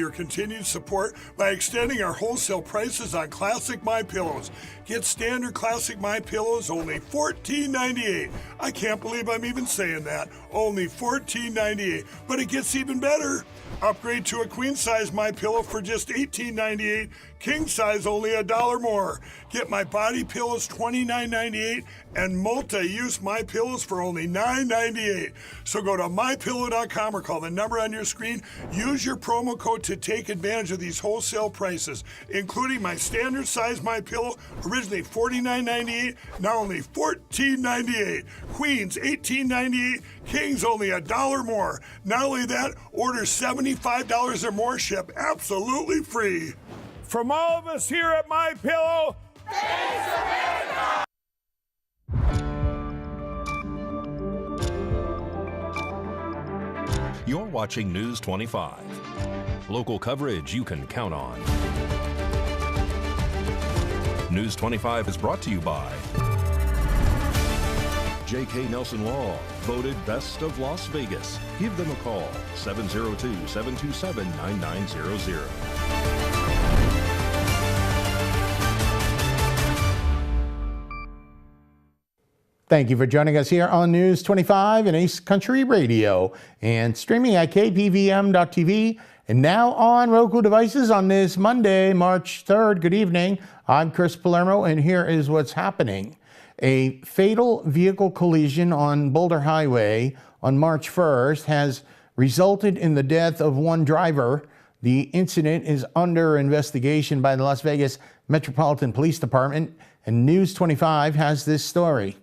your continued support by extending our wholesale prices on classic MyPillows. Get standard classic MyPillows only $14.98. I can't believe I'm even saying that. Only $14.98. But it gets even better. Upgrade to a queen size MyPillow for just $18.98. King size only $1 more. Get my body pillows $29.98 and multi-use MyPillows for only $9.98. So go to mypillow.com or call the number on your screen. Use your promo code to take advantage of these wholesale prices, including my standard size MyPillow, originally $49.98, now only $14.98. Queens $18.98, Kings only $1 more. Not only that, order $75 or more, ship absolutely free. From all of us here at MyPillow, thanks, America! You're watching News 25. Local coverage you can count on. News 25 is brought to you by J.K. Nelson Law, voted Best of Las Vegas. Give them a call, 702-727-9900. Thank you for joining us here on News 25 and Ace Country Radio and streaming at KPVM.TV and now on Roku devices on this Monday, March 3rd. Good evening. I'm Chris Palermo and here is what's happening. A fatal vehicle collision on Boulder Highway on March 1st has resulted in the death of one driver. The incident is under investigation by the Las Vegas Metropolitan Police Department, and News 25 has this story.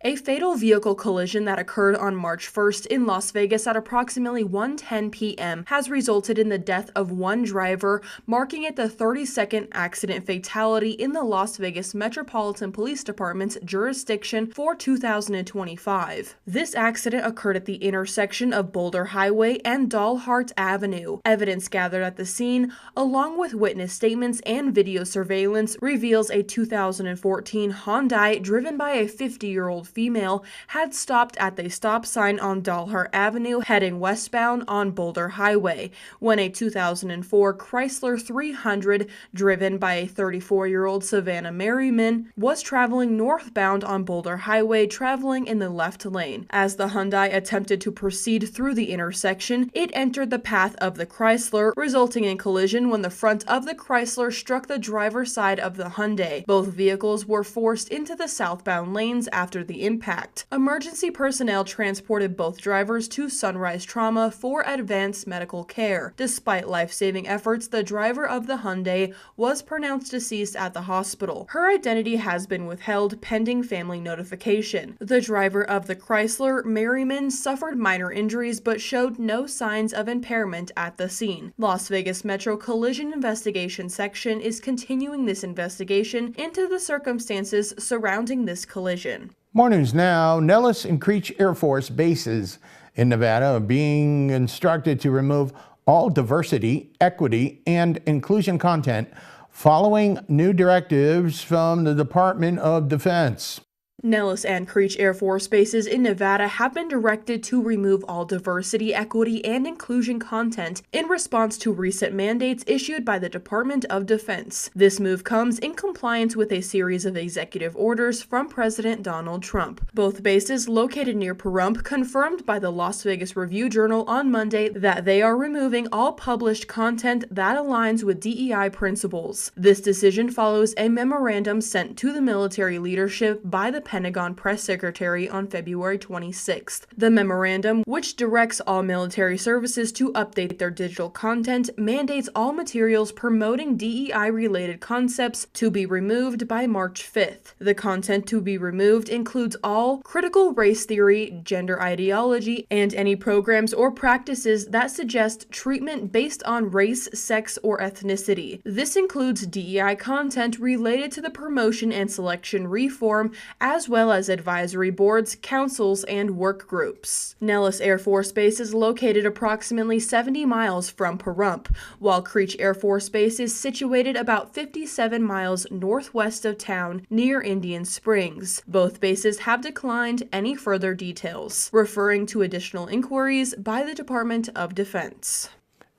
A fatal vehicle collision that occurred on March 1st in Las Vegas at approximately 1:10 p.m. has resulted in the death of one driver, marking it the 32nd accident fatality in the Las Vegas Metropolitan Police Department's jurisdiction for 2025. This accident occurred at the intersection of Boulder Highway and Dalhart Avenue. Evidence gathered at the scene, along with witness statements and video surveillance, reveals a 2014 Hyundai driven by a 50-year-old female had stopped at the stop sign on Dalhart Avenue heading westbound on Boulder Highway when a 2004 Chrysler 300 driven by a 34-year-old Savannah Merriman was traveling northbound on Boulder Highway, traveling in the left lane. As the Hyundai attempted to proceed through the intersection, it entered the path of the Chrysler, resulting in collision when the front of the Chrysler struck the driver's side of the Hyundai. Both vehicles were forced into the southbound lanes after the impact. Emergency personnel transported both drivers to Sunrise Trauma for advanced medical care. Despite life-saving efforts, the driver of the Hyundai was pronounced deceased at the hospital. Her identity has been withheld pending family notification. The driver of the Chrysler, Merriman, suffered minor injuries but showed no signs of impairment at the scene. Las Vegas Metro Collision Investigation Section is continuing this investigation into the circumstances surrounding this collision. More news now. Nellis and Creech Air Force bases in Nevada are being instructed to remove all diversity, equity, and inclusion content following new directives from the Department of Defense. Nellis and Creech Air Force bases in Nevada have been directed to remove all diversity, equity, and inclusion content in response to recent mandates issued by the Department of Defense. This move comes in compliance with a series of executive orders from President Donald Trump. Both bases, located near Pahrump, confirmed by the Las Vegas Review-Journal on Monday that they are removing all published content that aligns with DEI principles. This decision follows a memorandum sent to the military leadership by the Pentagon Press Secretary on February 26th. The memorandum, which directs all military services to update their digital content, mandates all materials promoting DEI-related concepts to be removed by March 5th. The content to be removed includes all critical race theory, gender ideology, and any programs or practices that suggest treatment based on race, sex, or ethnicity. This includes DEI content related to the promotion and selection reform, as well as advisory boards, councils, and work groups. Nellis Air Force Base is located approximately 70 miles from Pahrump, while Creech Air Force Base is situated about 57 miles northwest of town near Indian Springs. Both bases have declined any further details, referring to additional inquiries by the Department of Defense.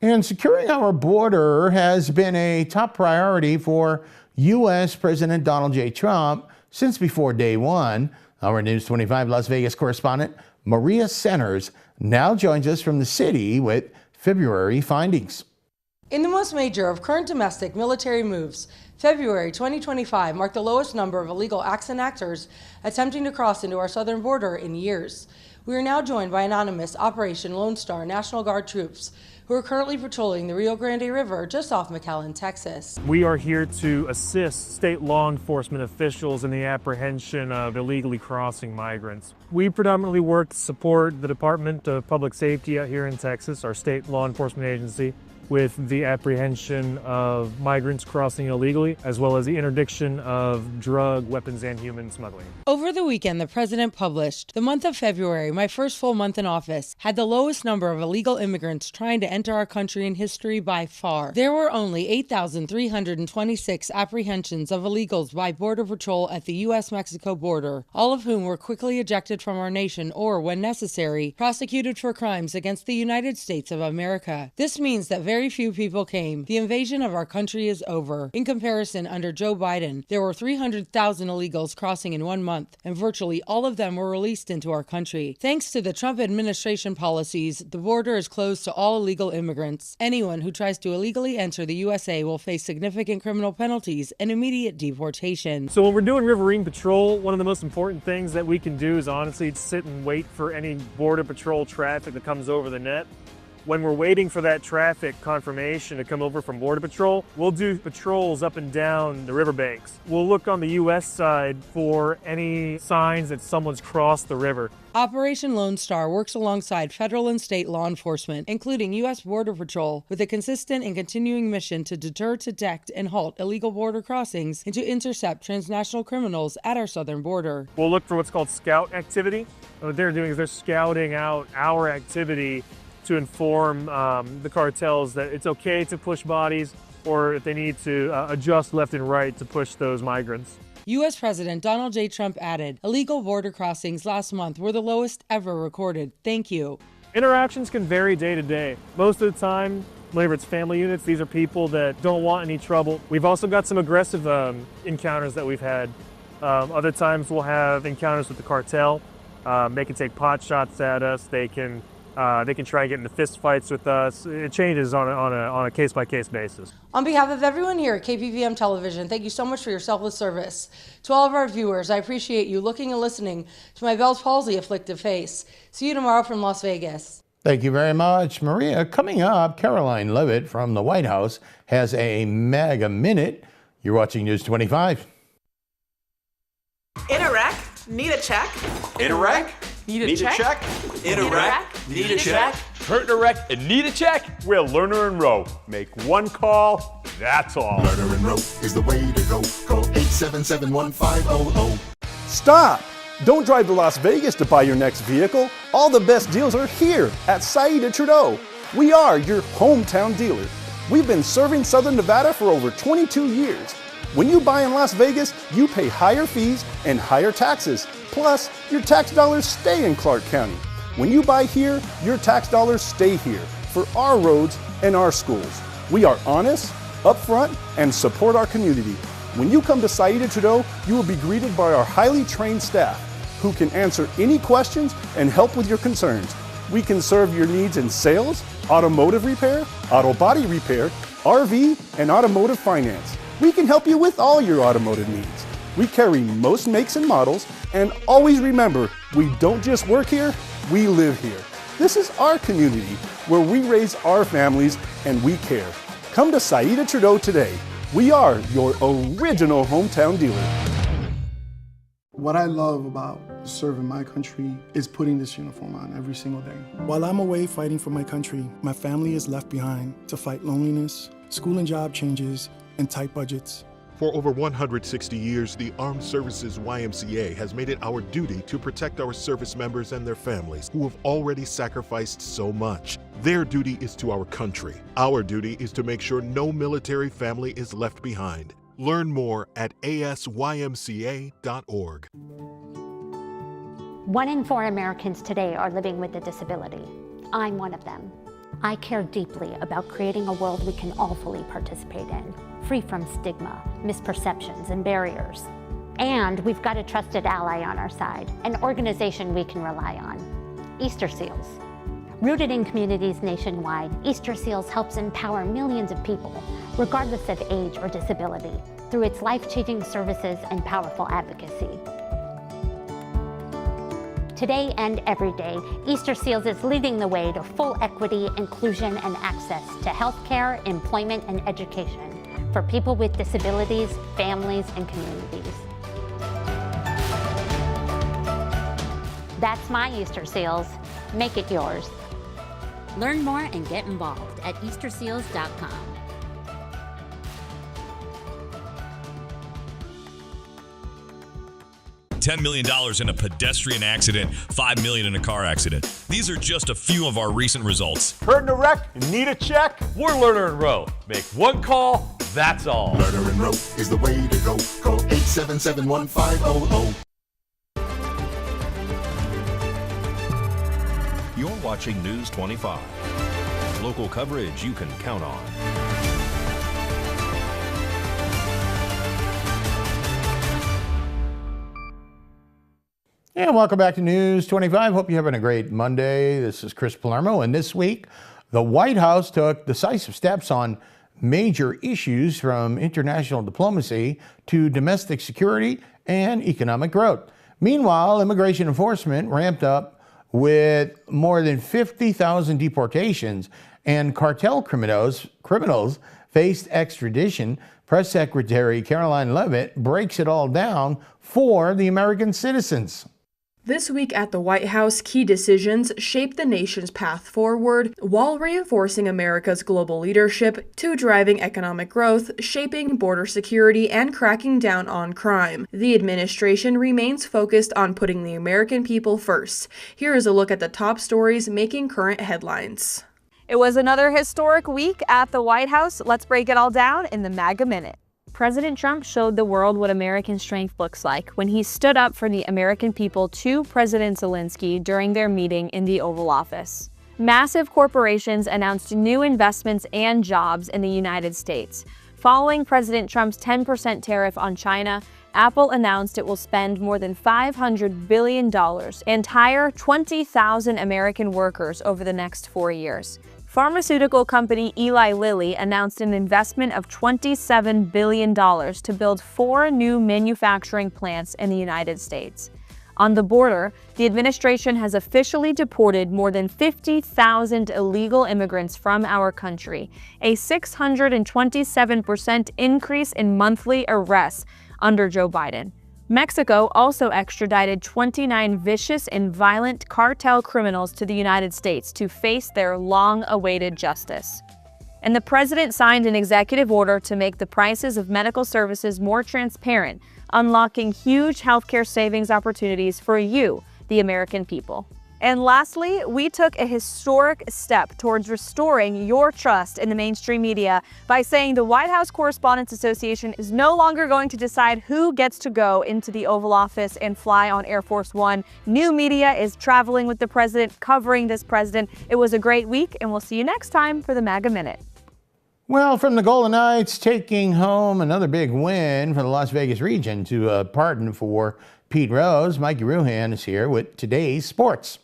And securing our border has been a top priority for U.S. President Donald J. Trump since before day one. Our News 25 Las Vegas correspondent Maria Centers now joins us from the city with February findings. In the most major of current domestic military moves, February 2025 marked the lowest number of illegal acts and actors attempting to cross into our southern border in years. We are now joined by anonymous Operation Lone Star National Guard troops who are currently patrolling the Rio Grande River just off McAllen, Texas. We are here to assist state law enforcement officials in the apprehension of illegally crossing migrants. We predominantly work to support the Department of Public Safety out here in Texas, our state law enforcement agency, with the apprehension of migrants crossing illegally, as well as the interdiction of drug, weapons, and human smuggling. Over the weekend, the president published, "The month of February, my first full month in office, had the lowest number of illegal immigrants trying to enter our country in history by far. There were only 8,326 apprehensions of illegals by Border Patrol at the U.S.-Mexico border, all of whom were quickly ejected from our nation or, when necessary, prosecuted for crimes against the United States of America. This means that very few people came. The invasion of our country is over. In comparison, under Joe Biden, there were 300,000 illegals crossing in 1 month, and virtually all of them were released into our country. Thanks to the Trump administration policies, the border is closed to all illegal immigrants. Anyone who tries to illegally enter the USA will face significant criminal penalties and immediate deportation." So when we're doing riverine patrol, one of the most important things that we can do is honestly sit and wait for any Border Patrol traffic that comes over the net. When we're waiting for that traffic confirmation to come over from Border Patrol, we'll do patrols up and down the riverbanks. We'll look on the U.S. side for any signs that someone's crossed the river. Operation Lone Star works alongside federal and state law enforcement, including U.S. Border Patrol, with a consistent and continuing mission to deter, detect, and halt illegal border crossings and to intercept transnational criminals at our southern border. We'll look for what's called scout activity. What they're doing is they're scouting out our activity to inform the cartels that it's okay to push bodies, or if they need to adjust left and right to push those migrants. U.S. President Donald J. Trump added, "Illegal border crossings last month were the lowest ever recorded. Thank you." Interactions can vary day to day. Most of the time, whenever it's family units, these are people that don't want any trouble. We've also got some aggressive encounters that we've had. Other times we'll have encounters with the cartel. They can take pot shots at us. They can try and get into fist fights with us. It changes on a case-by-case basis. On behalf of everyone here at KPVM Television, thank you so much for your selfless service. To all of our viewers, I appreciate you looking and listening to my Bell's palsy-afflicted face. See you tomorrow from Las Vegas. Thank you very much, Maria. Coming up, Caroline Levitt from the White House has a mega minute. You're watching News 25. In a wreck, need a check. In a wreck, Need a check. In a wreck, need a check. Hurt in a wreck and need a check? We're Lerner and Rowe. Make one call, that's all. Lerner and Rowe is the way to go. Call 877-1500. Stop! Don't drive to Las Vegas to buy your next vehicle. All the best deals are here at Saida Trudeau. We are your hometown dealer. We've been serving Southern Nevada for over 22 years. When you buy in Las Vegas, you pay higher fees and higher taxes. Plus, your tax dollars stay in Clark County. When you buy here, your tax dollars stay here for our roads and our schools. We are honest, upfront, and support our community. When you come to Saida Trudeau, you will be greeted by our highly trained staff who can answer any questions and help with your concerns. We can serve your needs in sales, automotive repair, auto body repair, RV, and automotive finance. We can help you with all your automotive needs. We carry most makes and models, and always remember, we don't just work here, we live here. This is our community where we raise our families and we care. Come to Saida Trudeau today. We are your original hometown dealer. What I love about serving my country is putting this uniform on every single day. While I'm away fighting for my country, my family is left behind to fight loneliness, school and job changes, and tight budgets. For over 160 years, the Armed Services YMCA has made it our duty to protect our service members and their families who have already sacrificed so much. Their duty is to our country. Our duty is to make sure no military family is left behind. Learn more at asymca.org. 1 in 4 Americans today are living with a disability. I'm one of them. I care deeply about creating a world we can all fully participate in, free from stigma, misperceptions, and barriers. And we've got a trusted ally on our side, an organization we can rely on, Easter Seals. Rooted in communities nationwide, Easter Seals helps empower millions of people, regardless of age or disability, through its life-changing services and powerful advocacy. Today and every day, Easter Seals is leading the way to full equity, inclusion, and access to healthcare, employment, and education for people with disabilities, families, and communities. That's my Easter Seals. Make it yours. Learn more and get involved at easterseals.com. $10 million in a pedestrian accident, $5 million in a car accident. These are just a few of our recent results. Hurt in a wreck? Need a check? We're Lerner and Rowe. Make one call, that's all. Lerner and Rowe is the way to go. Call 877-1500. You're watching News 25. Local coverage you can count on. And welcome back to News 25. Hope you're having a great Monday. This is Chris Palermo, and this week, the White House took decisive steps on major issues from international diplomacy to domestic security and economic growth. Meanwhile, immigration enforcement ramped up with more than 50,000 deportations, and cartel criminals faced extradition. Press Secretary Caroline Leavitt breaks it all down for the American citizens. This week at the White House, key decisions shape the nation's path forward while reinforcing America's global leadership to driving economic growth, shaping border security, and cracking down on crime. The administration remains focused on putting the American people first. Here is a look at the top stories making current headlines. It was another historic week at the White House. Let's break it all down in the MAGA Minute. President Trump showed the world what American strength looks like when he stood up for the American people to President Zelensky during their meeting in the Oval Office. Massive corporations announced new investments and jobs in the United States. Following President Trump's 10% tariff on China, Apple announced it will spend more than $500 billion and hire 20,000 American workers over the next 4 years. Pharmaceutical company Eli Lilly announced an investment of $27 billion to build 4 new manufacturing plants in the United States. On the border, the administration has officially deported more than 50,000 illegal immigrants from our country, a 627% increase in monthly arrests under Joe Biden. Mexico also extradited 29 vicious and violent cartel criminals to the United States to face their long-awaited justice. And the president signed an executive order to make the prices of medical services more transparent, unlocking huge healthcare savings opportunities for you, the American people. And lastly, we took a historic step towards restoring your trust in the mainstream media by saying the White House Correspondents Association is no longer going to decide who gets to go into the Oval Office and fly on Air Force One. New media is traveling with the president, covering this president. It was a great week, and we'll see you next time for the MAGA Minute. Well, from the Golden Knights taking home another big win for the Las Vegas region to a pardon for Pete Rose, Mikey Ruhan is here with today's sports.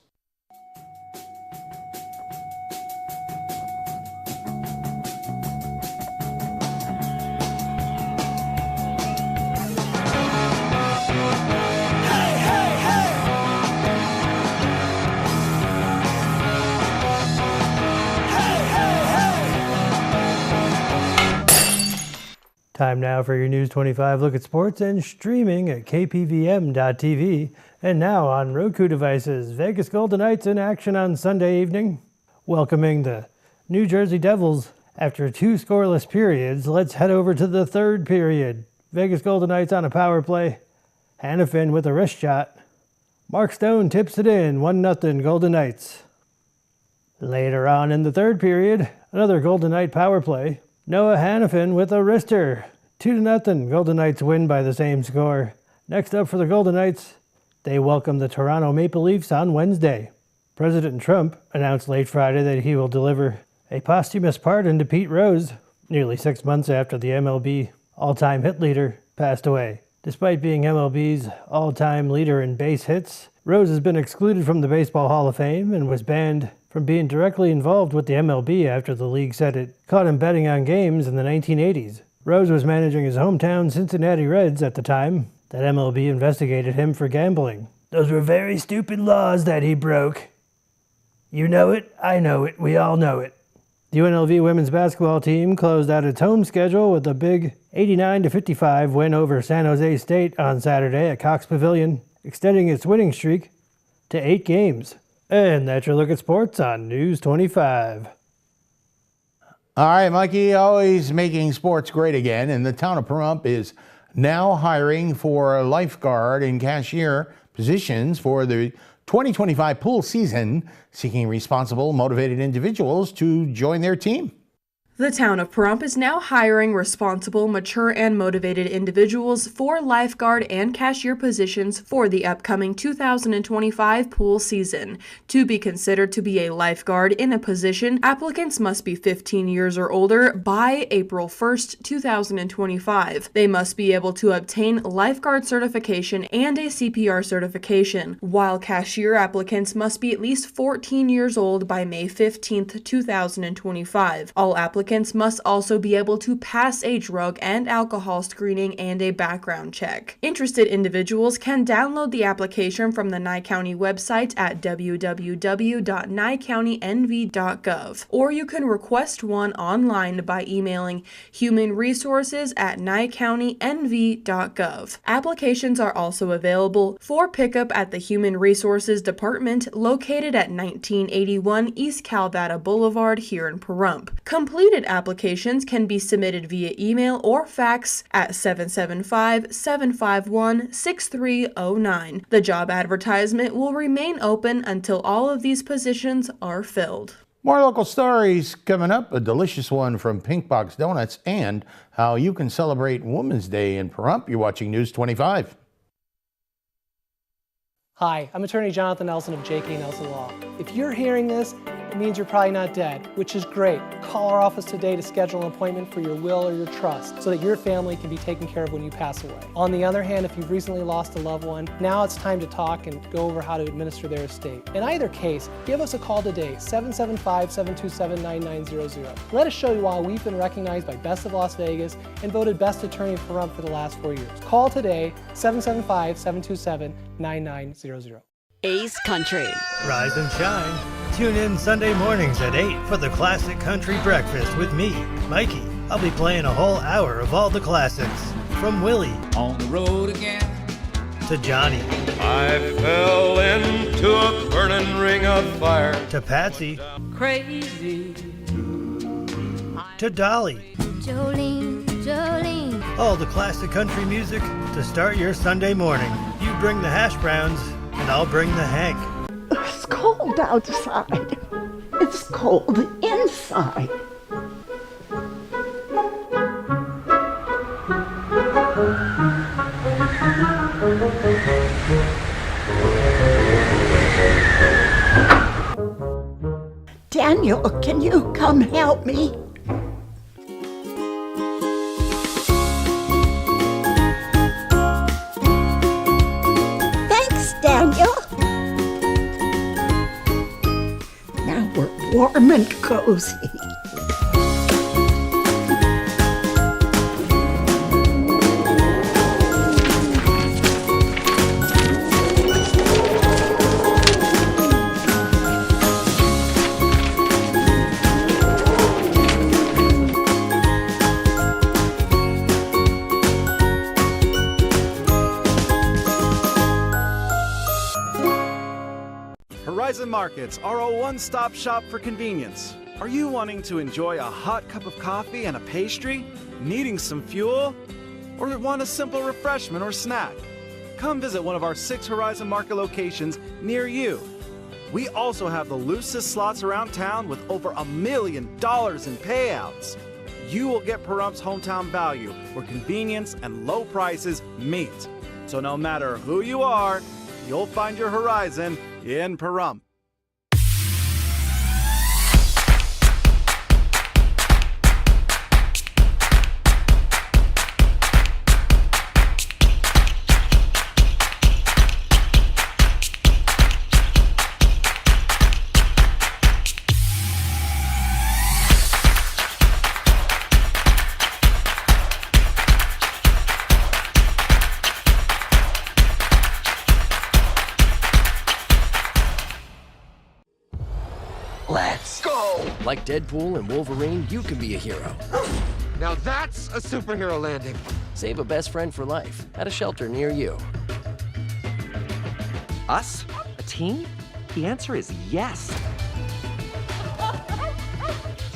Time now for your News 25 look at sports and streaming at KPVM.TV and now on Roku devices. Vegas Golden Knights in action on Sunday evening, welcoming the New Jersey Devils after 2 scoreless periods. Let's head over to the third period. Vegas Golden Knights on a power play. Hannafin with a wrist shot. Mark Stone tips it in, 1-0 Golden Knights. Later on in the third period, another Golden Knight power play. Noah Hannafin with a wrister. 2-0 Golden Knights win by the same score. Next up for the Golden Knights, they welcome the Toronto Maple Leafs on Wednesday. President Trump announced late Friday that he will deliver A posthumous pardon to Pete Rose, nearly 6 months after the MLB all-time hit leader passed away. Despite being MLB's all-time leader in base hits, Rose has been excluded from the Baseball Hall of Fame and was banned from being directly involved with the MLB after the league said it caught him betting on games in the 1980s. Rose was managing his hometown Cincinnati Reds at the time that MLB investigated him for gambling. Those were very stupid laws that he broke. You know it, I know it, we all know it. The UNLV women's basketball team closed out its home schedule with a big 89-55 win over San Jose State on Saturday at Cox Pavilion, extending its winning streak to 8 games. And that's your look at sports on News 25. All right, Mikey, always making sports great again, and the town of Pahrump is now hiring for lifeguard and cashier positions for the 2025 pool season, seeking responsible, motivated individuals to join their team. The town of Pahrump is now hiring responsible, mature, and motivated individuals for lifeguard and cashier positions for the upcoming 2025 pool season. To be considered to be a lifeguard in a position, applicants must be 15 years or older by April 1st, 2025. They must be able to obtain lifeguard certification and a CPR certification, while cashier applicants must be at least 14 years old by May 15th, 2025. All applicants must also be able to pass a drug and alcohol screening and a background check. Interested individuals can download the application from the Nye County website at www.nyecounty.nv.gov, or you can request one online by emailing humanresources@nyecounty.nv.gov. Applications are also available for pickup at the Human Resources Department located at 1981 East Calvada Boulevard here in Pahrump. Completed applications can be submitted via email or fax at 775-751-6309. The job advertisement will remain open until all of these positions are filled. More local stories coming up, a delicious one from Pink Box Donuts, and how you can celebrate Women's Day in Pahrump. You're watching News 25. Hi, I'm attorney Jonathan Nelson of J.K. Nelson Law. If you're hearing this, it means you're probably not dead, which is great. Call our office today to schedule an appointment for your will or your trust so that your family can be taken care of when you pass away. On the other hand, if you've recently lost a loved one, now it's time to talk and go over how to administer their estate. In either case, give us a call today, 775-727-9900. Let us show you why we've been recognized by Best of Las Vegas and voted Best Attorney in Pahrump for the last 4 years. Call today, 775-727-9900. Ace Country. Rise and shine. Tune in Sunday mornings at 8 for the Classic Country Breakfast with me, Mikey. I'll be playing a whole hour of all the classics. From Willie. On the road again. To Johnny. I fell into a burning ring of fire. To Patsy. Crazy. To Dolly. Jolene, Jolene. All the classic country music to start your Sunday morning. You bring the hash browns, and I'll bring the Hank. It's cold outside. It's cold inside. Daniel, can you come help me? Thanks, Daniel. Now we're warm and cozy. Horizon Markets are a one-stop shop for convenience. Are you wanting to enjoy a hot cup of coffee and a pastry? Needing some fuel? Or want a simple refreshment or snack? Come visit one of our 6 Horizon Market locations near you. We also have the loosest slots around town with over $1 million in payouts. You will get Pahrump's hometown value, where convenience and low prices meet. So no matter who you are, you'll find your Horizon in Pahrump. Like Deadpool and Wolverine, you can be a hero. Now that's a superhero landing. Save a best friend for life at a shelter near you. Us? A team? The answer is yes.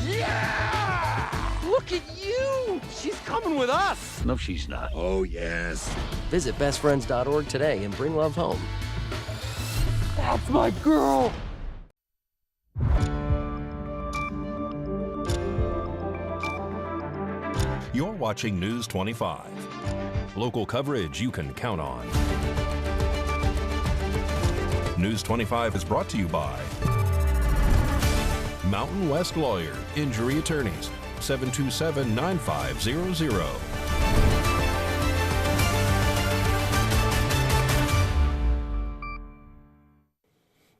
Yeah! Look at you! She's coming with us! No, she's not. Oh, yes. Visit bestfriends.org today and bring love home. That's my girl! You're watching News 25. Local coverage you can count on. News 25 is brought to you by Mountain West Lawyer, Injury Attorneys, 727-9500.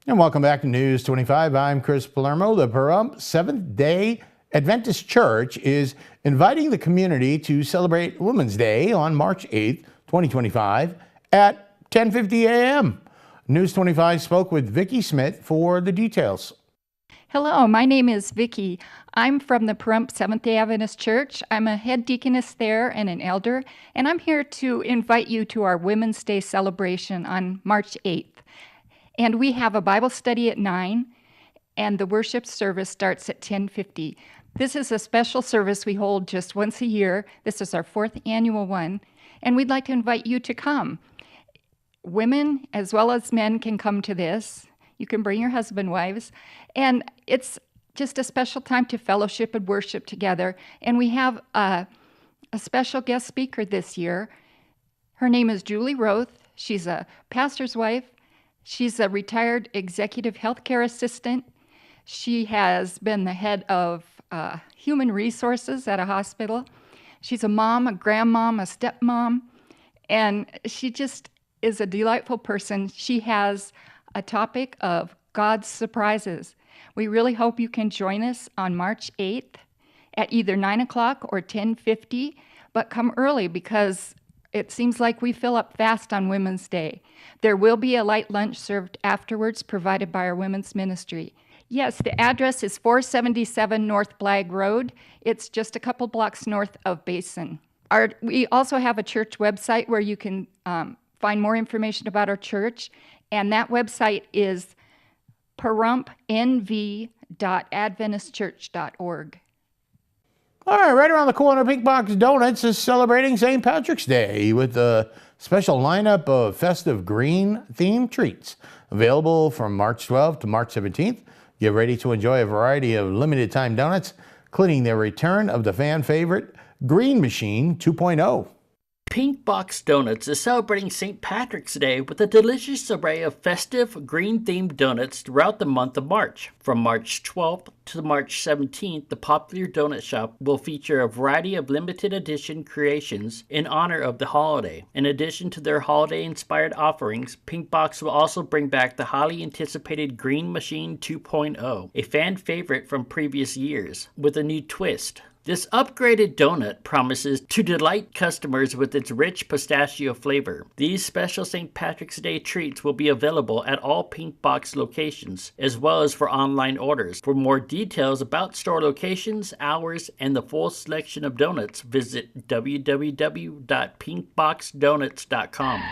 And welcome back to News 25. I'm Chris Palermo. The Pahrump Seventh-day Adventist Church is inviting the community to celebrate Women's Day on March 8th, 2025 at 10:50 a.m. News 25 spoke with Vicki Smith for the details. Hello, my name is Vicki. I'm from the Pahrump Seventh-day Adventist Church. I'm a head deaconess there and an elder, and I'm here to invite you to our Women's Day celebration on March 8th. And we have a Bible study at 9, and the worship service starts at 10:50. This is a special service we hold just once a year. This is our 4th annual one, and we'd like to invite you to come. Women as well as men can come to this. You can bring your husband, wives, and it's just a special time to fellowship and worship together. And we have a special guest speaker this year. Her name is Julie Roth. She's a pastor's wife. She's a retired executive healthcare assistant. She has been the head of human resources at a hospital. She's a mom, a grandmom, a stepmom, and she just is a delightful person. She has a topic of God's surprises. We really hope you can join us on March 8th at either 9 o'clock or 10:50, but come early because it seems like we fill up fast on Women's Day. There will be a light lunch served afterwards provided by our women's ministry. Yes, the address is 477 North Blag Road. It's just a couple blocks north of Basin. We also have a church website where you can find more information about our church, and that website is pahrump.nv.adventistchurch.org. All right, right around the corner, Pink Box Donuts is celebrating St. Patrick's Day with a special lineup of festive green-themed treats available from March 12th to March 17th. Get ready to enjoy a variety of limited-time donuts, including the return of the fan favorite Green Machine 2.0. Pink Box Donuts is celebrating St. Patrick's Day with a delicious array of festive, green-themed donuts throughout the month of March. From March 12th to March 17th, the popular donut shop will feature a variety of limited edition creations in honor of the holiday. In addition to their holiday-inspired offerings, Pink Box will also bring back the highly anticipated Green Machine 2.0, a fan favorite from previous years, with a new twist. This upgraded donut promises to delight customers with its rich pistachio flavor. These special St. Patrick's Day treats will be available at all Pink Box locations, as well as for online orders. For more details about store locations, hours, and the full selection of donuts, visit www.pinkboxdonuts.com.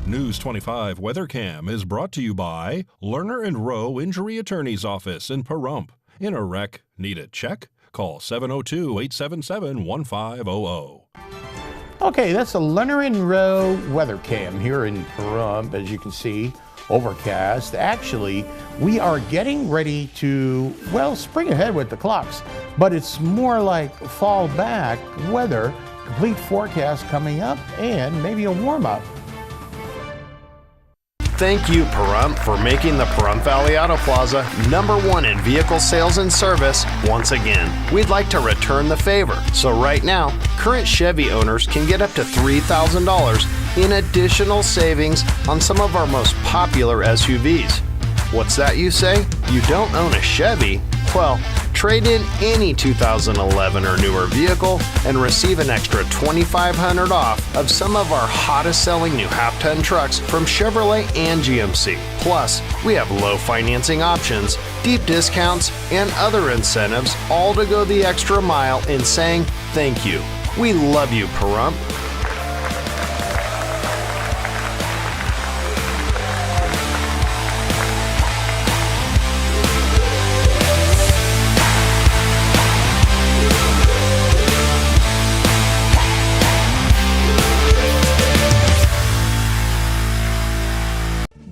News 25 WeatherCam is brought to you by Lerner & Rowe Injury Attorney's Office in Pahrump. In a wreck, need a check? Call 702-877-1500. Okay, that's the Lerner & Rowe weather cam here in Pahrump. As you can see, overcast. Actually, we are getting ready to, well, spring ahead with the clocks, but it's more like fall back weather. Complete forecast coming up and maybe a warm-up. Thank you, Pahrump, for making the Pahrump Valley Auto Plaza #1 in vehicle sales and service once again. We'd like to return the favor. So right now, current Chevy owners can get up to $3,000 in additional savings on some of our most popular SUVs. What's that, you say? You don't own a Chevy? Well, Trade in any 2011 or newer vehicle and receive an extra $2,500 off of some of our hottest selling new half-ton trucks from Chevrolet and GMC. Plus, we have low financing options, deep discounts, and other incentives, all to go the extra mile in saying thank you. We love you, Pahrump.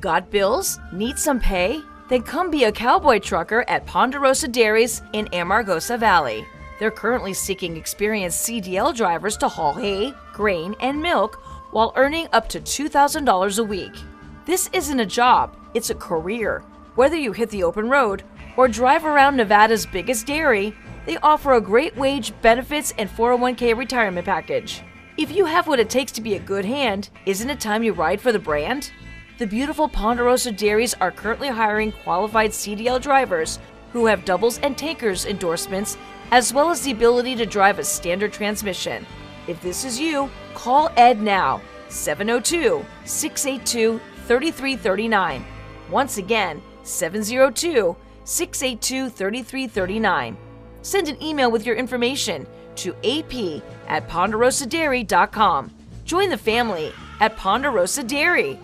Got bills? Need some pay? Then come be a cowboy trucker at Ponderosa Dairies in Amargosa Valley. They're currently seeking experienced CDL drivers to haul hay, grain, and milk while earning up to $2,000 a week. This isn't a job, it's a career. Whether you hit the open road or drive around Nevada's biggest dairy, they offer a great wage, benefits, and 401k retirement package. If you have what it takes to be a good hand, isn't it time you ride for the brand? The beautiful Ponderosa Dairies are currently hiring qualified CDL drivers who have doubles and tankers endorsements, as well as the ability to drive a standard transmission. If this is you, call Ed now, 702-682-3339. Once again, 702-682-3339. Send an email with your information to ap@ponderosadairy.com. Join the family at Ponderosa Dairy.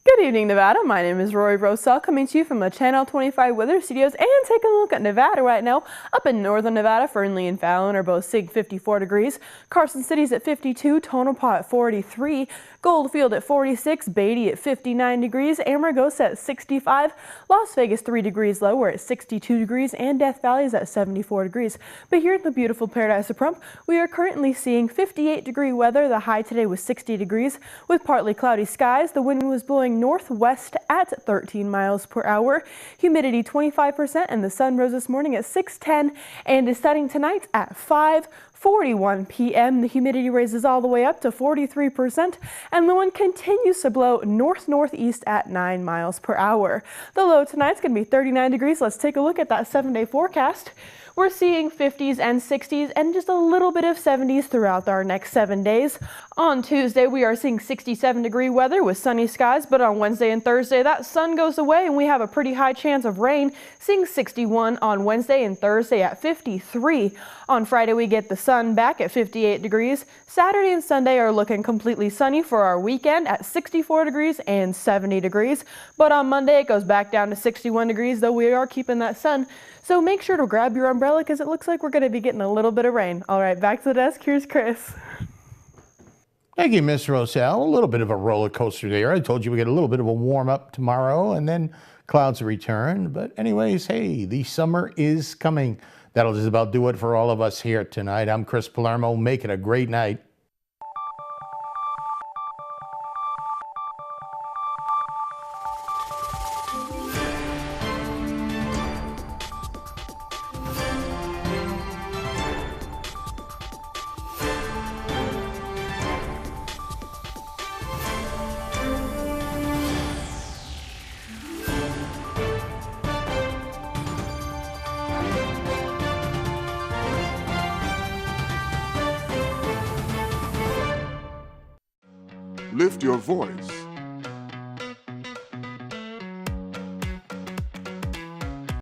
Good evening, Nevada. My name is Rory Rosell, coming to you from the Channel 25 Weather Studios, and taking a look at Nevada right now. Up in northern Nevada, Fernley and Fallon are both seeing 54 degrees. Carson City's at 52, Tonopah at 43, Goldfield at 46, Beatty at 59 degrees, Amargosa at 65, Las Vegas 3 degrees low, we're at 62 degrees, and Death Valley is at 74 degrees. But here in the beautiful Paradise of Pahrump, we are currently seeing 58-degree weather. The high today was 60 degrees with partly cloudy skies. The wind was blowing northwest at 13 miles per hour. Humidity 25%, and the sun rose this morning at 6:10 and is setting tonight at 5:41 p.m. The humidity raises all the way up to 43%, and the wind continues to blow north-northeast at 9 miles per hour. The low tonight's going to be 39 degrees. Let's take a look at that 7-day forecast. We're seeing 50s and 60s and just a little bit of 70s throughout our next 7 days. On Tuesday, we are seeing 67-degree weather with sunny skies, but on Wednesday and Thursday, that sun goes away and we have a pretty high chance of rain, seeing 61 on Wednesday and Thursday at 53. On Friday, we get the sun back at 58 degrees. Saturday and Sunday are looking completely sunny for our weekend at 64 degrees and 70 degrees. But on Monday, it goes back down to 61 degrees, though we are keeping that sun. So make sure to grab your umbrella because it looks like we're going to be getting a little bit of rain. All right, back to the desk. Here's Chris. Thank you, Miss Rosell. A little bit of a roller coaster there. I told you we get a little bit of a warm up tomorrow and then clouds return. But anyways, hey, the summer is coming. That'll just about do it for all of us here tonight. I'm Chris Palermo. Make it a great night. Lift your voice